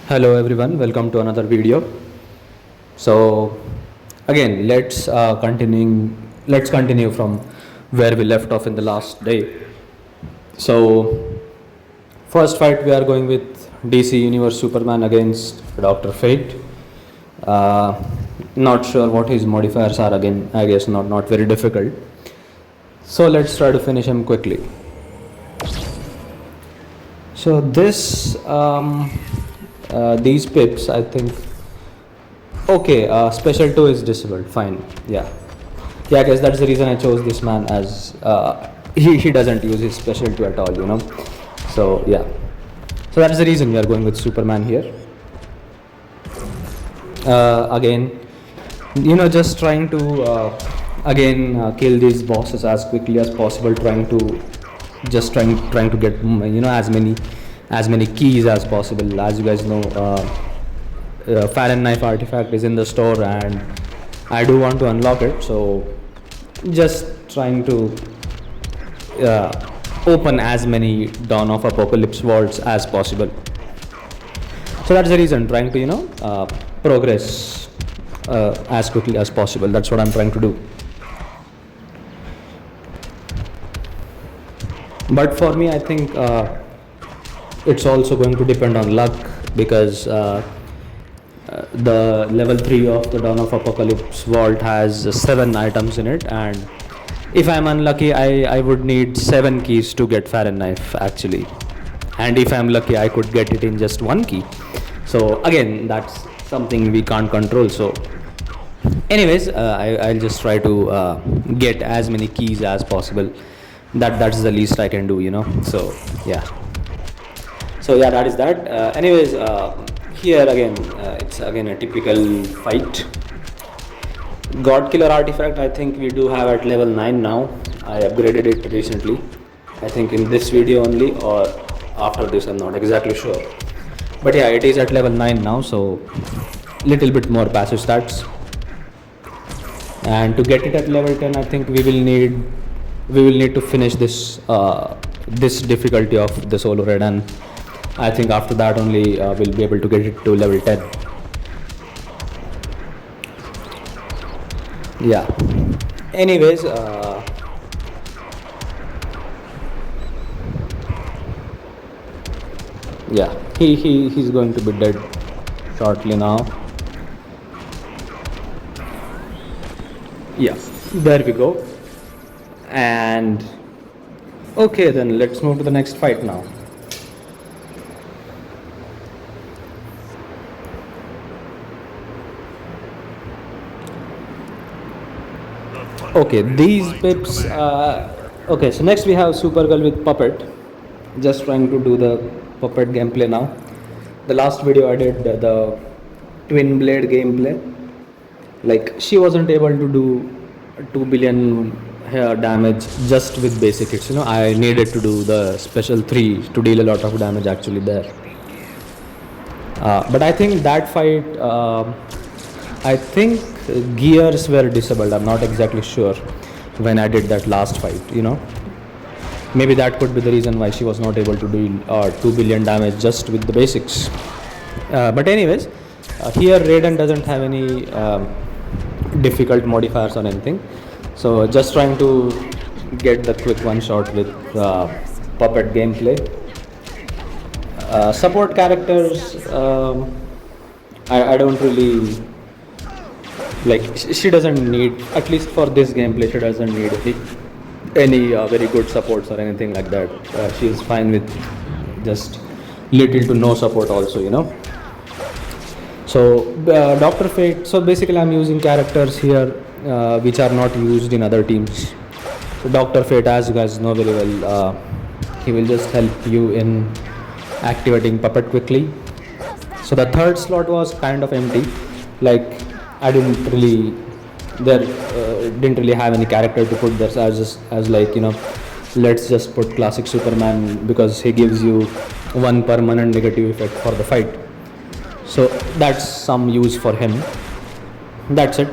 Hello everyone, welcome to another video. So again, let's continue from where we left off in the last day. So first fight we are going with DC Universe Superman against Dr. Fate. Not sure what his modifiers are again, I guess not very difficult. So let's try to finish him quickly. So these pips, I think. Okay, special 2 is disabled. Fine. Yeah. I guess that's the reason I chose this man, as he doesn't use his special 2 at all. So yeah. So that's the reason we are going with Superman here. Again, just trying to kill these bosses as quickly as possible. Trying to get as many keys as possible. As you guys know, Faren Knife artifact is in the store and I do want to unlock it, so just trying to open as many Dawn of Apocalypse vaults as possible. So that's the reason, trying to progress as quickly as possible. That's what I'm trying to do. But for me, I think it's also going to depend on luck, because the level 3 of the Dawn of Apocalypse vault has 7 items in it, and if I'm unlucky, I would need 7 keys to get Faren Knife actually, and if I'm lucky, I could get it in just 1 key. So again, that's something we can't control. So anyways, I'll just try to get as many keys as possible. That's the least I can do, so yeah. So yeah, that is that. Anyways, here again, it's again a typical fight. God Killer artifact, I think we do have at level 9 now. I upgraded it recently, I think in this video only, or after this, I'm not exactly sure. But yeah, it is at level 9 now, so little bit more passive stats. And to get it at level 10, I think we will need to finish this this difficulty of the solo raid, and I think after that only we'll be able to get it to level 10. Yeah. Anyways, yeah, he's going to be dead shortly now. Yeah, there we go. And okay, then let's move to the next fight now. Okay, these pips. Okay, so next we have Supergirl with Puppet. Just trying to do the Puppet gameplay now. The last video I did the twin blade gameplay. Like, she wasn't able to do 2 billion damage just with basic hits. I needed to do the special 3 to deal a lot of damage actually there. But I think that fight, I think gears were disabled. I'm not exactly sure when I did that last fight. Maybe that could be the reason why she was not able to deal 2 billion damage just with the basics. But anyways, here Raiden doesn't have any difficult modifiers or anything, so just trying to get the quick one shot with Puppet gameplay. Support characters, I don't really like. She doesn't need, at least for this gameplay, she doesn't need any very good supports or anything like that. She is fine with just little to no support also. So Dr. Fate, so basically I'm using characters here which are not used in other teams. So Dr. Fate, as you guys know very well, he will just help you in activating Puppet quickly. So the third slot was kind of empty, like I didn't really have any character to put there, so I was like, let's just put classic Superman, because he gives you 1 permanent negative effect for the fight. So that's some use for him. That's it.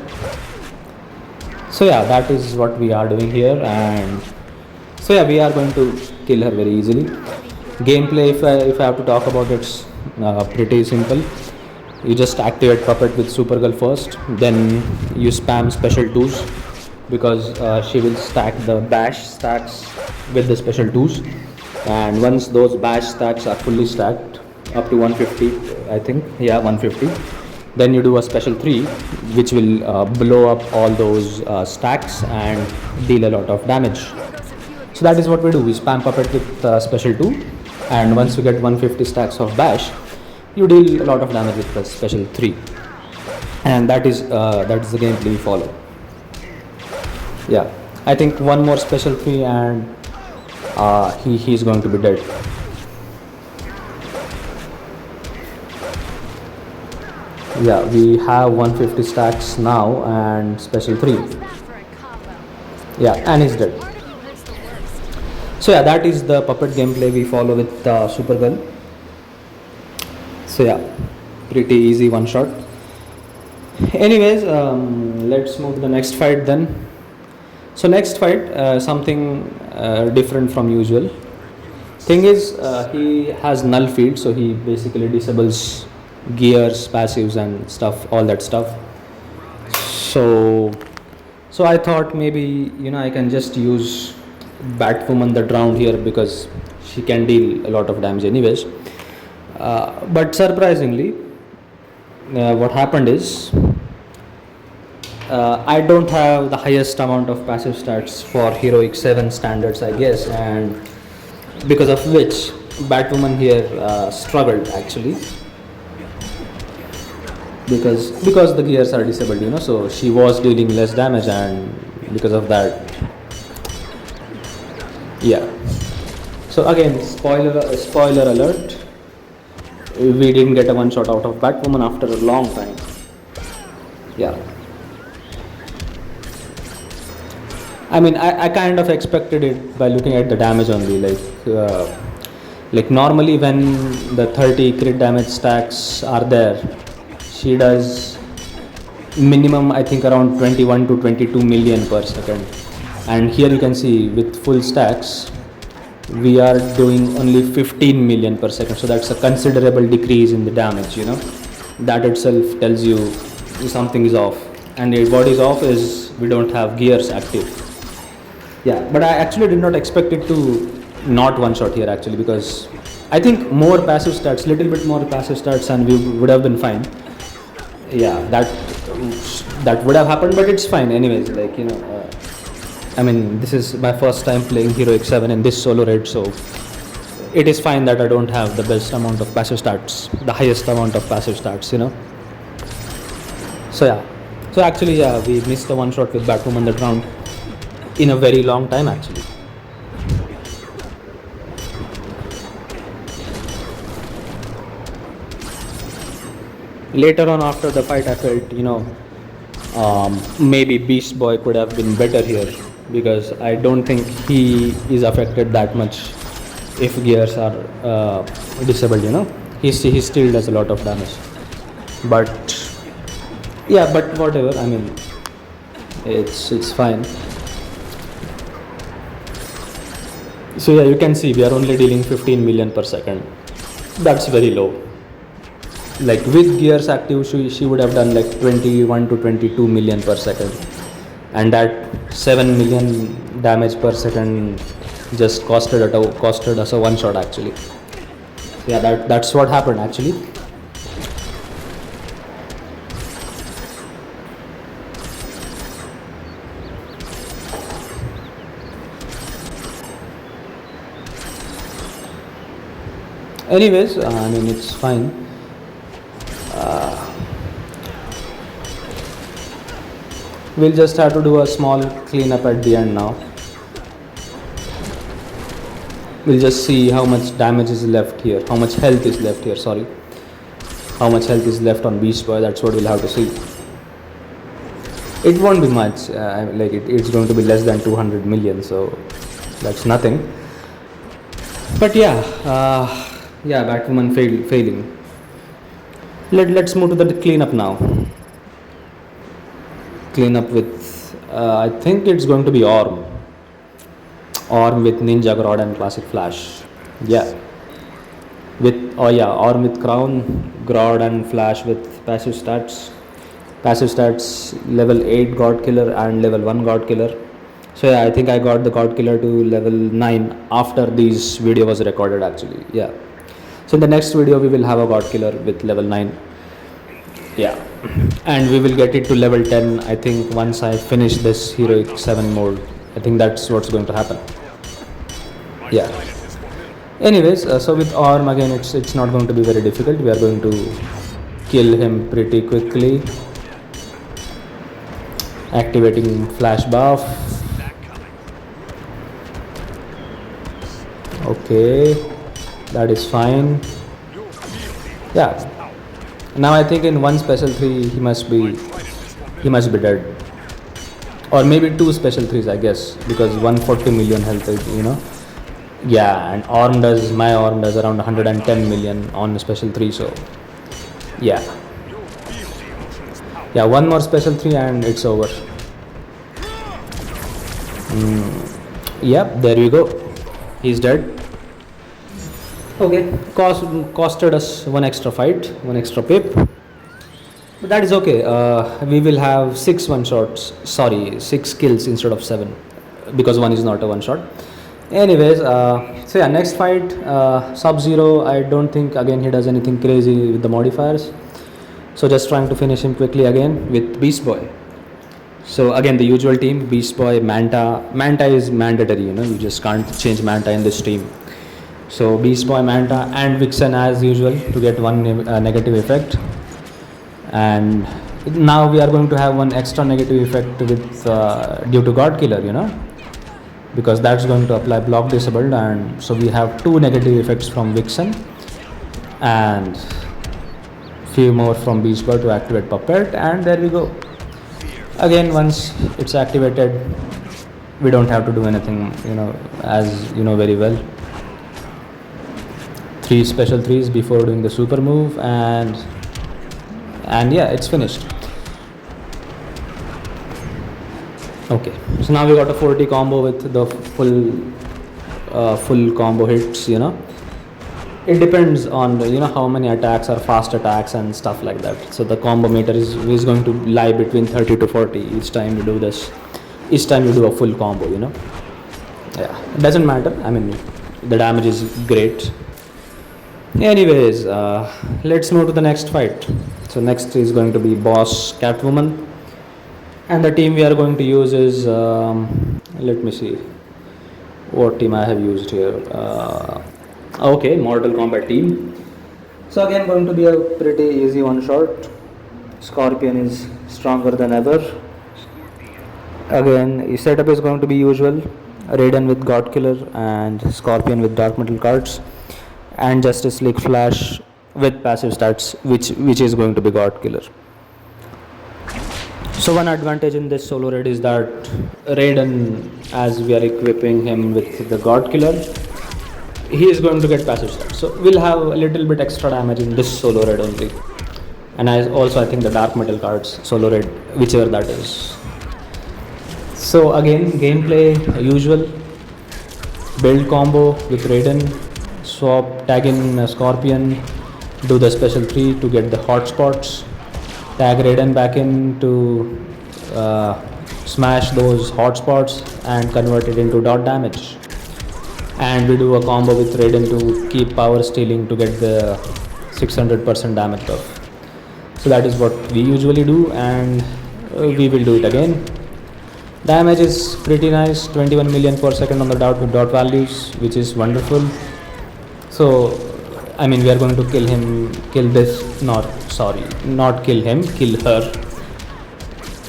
So yeah, that is what we are doing here, and so yeah, we are going to kill her very easily. Gameplay, if I have to talk about, it's Pretty simple. You just activate puppet with super girl first, then you spam special 2s, because she will stack the bash stacks with the special 2s. And once those bash stacks are fully stacked up to 150, I think, yeah, 150, then you do a special 3, which will blow up all those stacks and deal a lot of damage. So that is what we do. We spam puppet with special 2, and once you get 150 stacks of bash, you deal a lot of damage with the special 3, and that is the gameplay we follow. Yeah, I think one more special 3 and he's going to be dead. Yeah, we have 150 stacks now and special 3. Yeah, and he's dead. So yeah, that is the puppet gameplay we follow with Supergirl. So yeah, pretty easy one shot. Anyways, let's move to the next fight then. So next fight, something different from usual. Thing is, he has null field, so he basically disables gears, passives and stuff, all that stuff. So I thought maybe, I can just use Batwoman the Drowned here, because she can deal a lot of damage anyways. But surprisingly, what happened is, I don't have the highest amount of passive stats for Heroic 7 standards, I guess, and because of which Batwoman here struggled actually, because the gears are disabled, so she was dealing less damage, and because of that, yeah. So again, spoiler alert, we didn't get a one shot out of Batwoman after a long time. Yeah, I mean, I kind of expected it by looking at the damage only. Like normally when the 30 crit damage stacks are there, she does minimum, I think, around 21 to 22 million per second. And here you can see with full stacks, we are doing only 15 million per second. So that's a considerable decrease in the damage, That itself tells you something is off. And what is off is we don't have gears active. Yeah, but I actually did not expect it to not one shot here actually, because I think more passive stats, little bit more passive stats, and we would have been fine. Yeah, that would have happened, but it's fine anyways. I mean, this is my first time playing Heroic 7 in this solo raid, so it is fine that I don't have the best amount of passive stats, the highest amount of passive stats, So yeah, so actually, yeah, we missed the one shot with Batwoman that round in a very long time actually. Later on after the fight, I felt, maybe Beast Boy could have been better here, because I don't think he is affected that much if gears are disabled, he still does a lot of damage. But yeah, but whatever, I mean, it's fine. So yeah, you can see we are only dealing 15 million per second. That's very low. Like with gears active, she would have done like 21 to 22 million per second, and that 7 million damage per second just costed us a one shot actually. Yeah, that's what happened actually. Anyways, I mean, it's fine. We'll just have to do a small cleanup at the end now. We'll just see how much damage is left here, how much health is left here, sorry. How much health is left on Beast Boy, that's what we'll have to see. It won't be much, it's going to be less than 200 million, so that's nothing. But yeah, Batwoman failing. Let's move to the cleanup now. Cleanup with, I think it's going to be Orm with Ninja Grodd and Classic Flash. Yeah. with, oh yeah, Orm with crown, Grodd and Flash with passive stats, level 8 god killer and level 1 god killer. So yeah, I think I got the god killer to level 9 after this video was recorded actually. Yeah, so in the next video we will have a god killer with level 9. Yeah, and we will get it to level 10, I think, once I finish this heroic 7 mode. I think that's what's going to happen. Yeah, anyways, so with Orm again, it's not going to be very difficult. We are going to kill him pretty quickly, activating flash buff. Okay, that is fine. Yeah, now I think in one special 3 he must be dead, or maybe 2 special 3s, I guess, because 140 million health is. Yeah, and my Orm does around 110 million on special 3, so yeah. Yeah, one more special 3 and it's over. Yep, there we go. He's dead. Okay, costed us one extra fight, one extra pip. But that is okay. We will have 6 one-shots, sorry, 6 kills instead of 7, because 1 is not a one-shot. Anyways, so yeah, next fight, Sub-Zero. I don't think again he does anything crazy with the modifiers. So just trying to finish him quickly again with Beast Boy. So again, the usual team: Beast Boy, Manta. Manta is mandatory, you just can't change Manta in this team. So Beast Boy, Manta, and Vixen as usual to get one negative effect. And now we are going to have one extra negative effect with due to God Killer, because that's going to apply block disabled, and so we have 2 negative effects from Vixen and few more from Beast Boy to activate Puppet, and there we go. Again, once it's activated, we don't have to do anything, as you know very well. 3 special 3s before doing the super move, and yeah, it's finished. Okay, so now we got a 40 combo with the full combo hits. It depends on how many attacks are fast attacks and stuff like that. So the combo meter is going to lie between 30 to 40 each time you do this. Each time you do a full combo, Yeah, it doesn't matter. I mean, the damage is great. Anyways, let's move to the next fight. So next is going to be Boss Catwoman, and the team we are going to use is let me see what team I have used here. Okay, Mortal Kombat team. So again, going to be a pretty easy one shot. Scorpion is stronger than ever. Again, setup is going to be usual: Raiden with God Killer and Scorpion with Dark Metal cards, and Justice League Flash with passive stats, which is going to be God Killer. So one advantage in this solo raid is that Raiden, as we are equipping him with the God Killer, he is going to get passive stats. So we'll have a little bit extra damage in this solo raid only. And I think the Dark Metal cards solo raid, whichever that is. So again, gameplay usual: build combo with Raiden, swap, tag in Scorpion, do the special 3 to get the hotspots, tag Raiden back in to smash those hotspots and convert it into dot damage. And we do a combo with Raiden to keep power stealing to get the 600% damage buff. So that is what we usually do, and we will do it again. Damage is pretty nice, 21 million per second on the dot values, which is wonderful. So I mean, we are going to kill her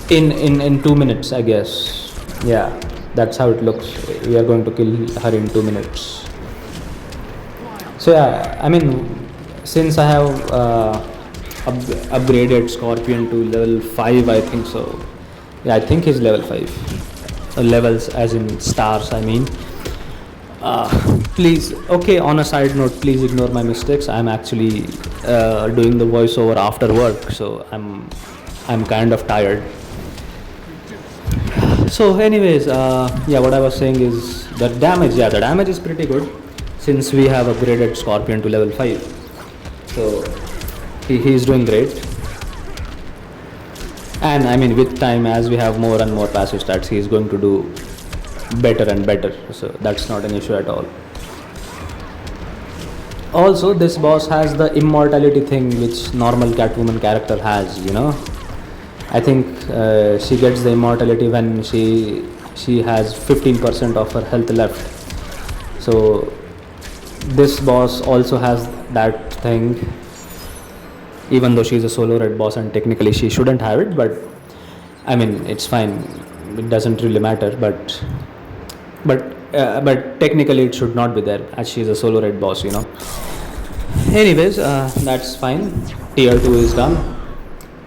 in 2 minutes, I guess. Yeah, that's how it looks. We are going to kill her in 2 minutes. So yeah, I mean, since I have upgraded Scorpion to level 5, I think so. Yeah, I think he's level 5. Levels as in stars, I mean. Please, okay, on a side note, please ignore my mistakes. I'm actually doing the voiceover after work, so I'm kind of tired. So anyways, yeah, what I was saying is the damage is pretty good. since we have upgraded Scorpion to level 5. So he is doing great. And I mean, with time, as we have more and more passive stats, he is going to do better and better. So that's not an issue at all. Also, this boss has the immortality thing which normal Catwoman character has, you know. I think she gets the immortality when she has 15% of her health left. So this boss also has that thing, even though she's a solo red boss and technically she shouldn't have it, but I mean, it's fine, it doesn't really matter, but technically it should not be there as she's a solo red boss, you know. Anyways, that's fine. Tier 2 is done.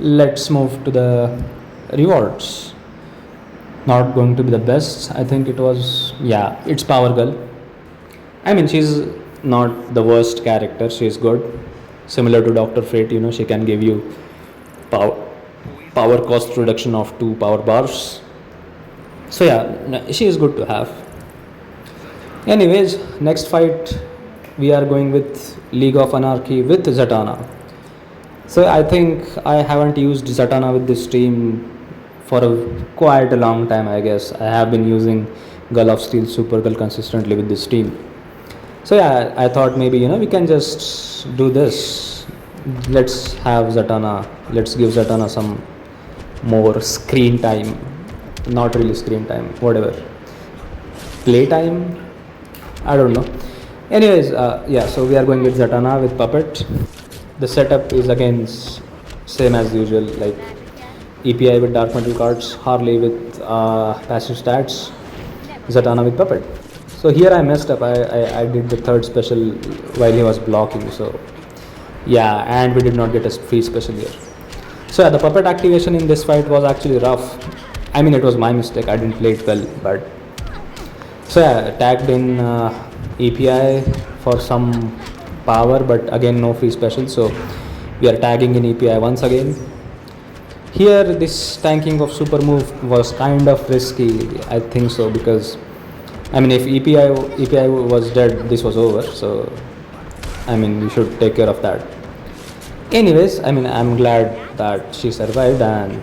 Let's move to the rewards. Not going to be the best. I think it was, yeah, it's Power Girl. I mean, she's not the worst character, she's good. Similar to Dr. Fate, you know, she can give you power cost reduction of 2 power bars. So yeah, she is good to have. Anyways, next fight we are going with League of Anarchy with Zatanna. So I think I haven't used Zatanna with this team for quite a long time, I guess. I have been using Girl of Steel, Supergirl consistently with this team. So yeah, I thought maybe, you know, we can just do this. Let's have Zatanna, let's give Zatanna some more screen time. Not really screen time, whatever. Play time? I don't know. Anyways, yeah, so we are going with Zatanna with Puppet. The setup is again same as usual, like EPI with Dark Metal cards, Harley with passive stats, Zatanna with Puppet. So here I messed up, I did the third special while he was blocking, so yeah, and we did not get a free special here. So yeah, the Puppet activation in this fight was actually rough. I mean, it was my mistake, I didn't play it well, but so yeah, tagged in EPI for some power, but again no free special, so we are tagging in EPI once again. Here this tanking of super move was kind of risky, I think so, because I mean, if EPI was dead, this was over, so I mean, we should take care of that. Anyways, I mean, I'm glad that she survived, and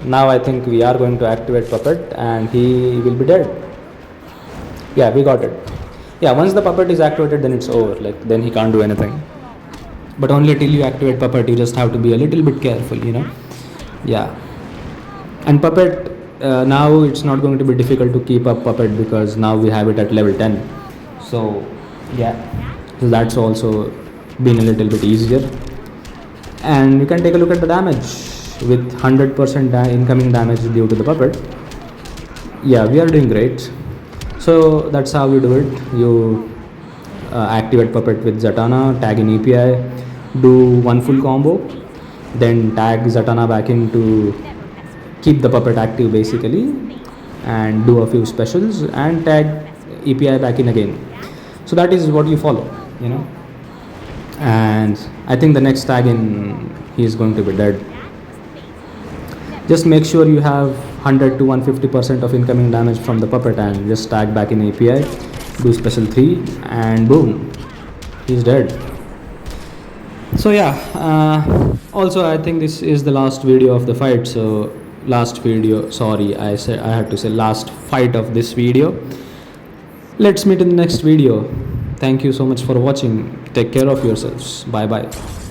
now I think we are going to activate Puppet and he will be dead. Yeah, we got it. Yeah, once the Puppet is activated, then it's over, like then he can't do anything. But only till you activate Puppet, you just have to be a little bit careful, you know. Yeah, and Puppet, now it's not going to be difficult to keep up Puppet because now we have it at level 10. So yeah, so that's also been a little bit easier. And you can take a look at the damage with 100% incoming damage due to the Puppet. Yeah, we are doing great. So that's how you do it. You activate Puppet with Zatanna, tag in EPI, do one full combo, then tag Zatanna back in to keep the Puppet active basically, and do a few specials and tag EPI back in again. So that is what you follow, you know. And I think the next tag in, he is going to be dead. Just make sure you have 100 to 150% of incoming damage from the Puppet and just tag back in API, do special 3 and boom, he's dead. So yeah, also I think this is the last video of the fight. So last video, sorry, I had to say last fight of this video. Let's meet in the next video. Thank you so much for watching. Take care of yourselves. Bye bye.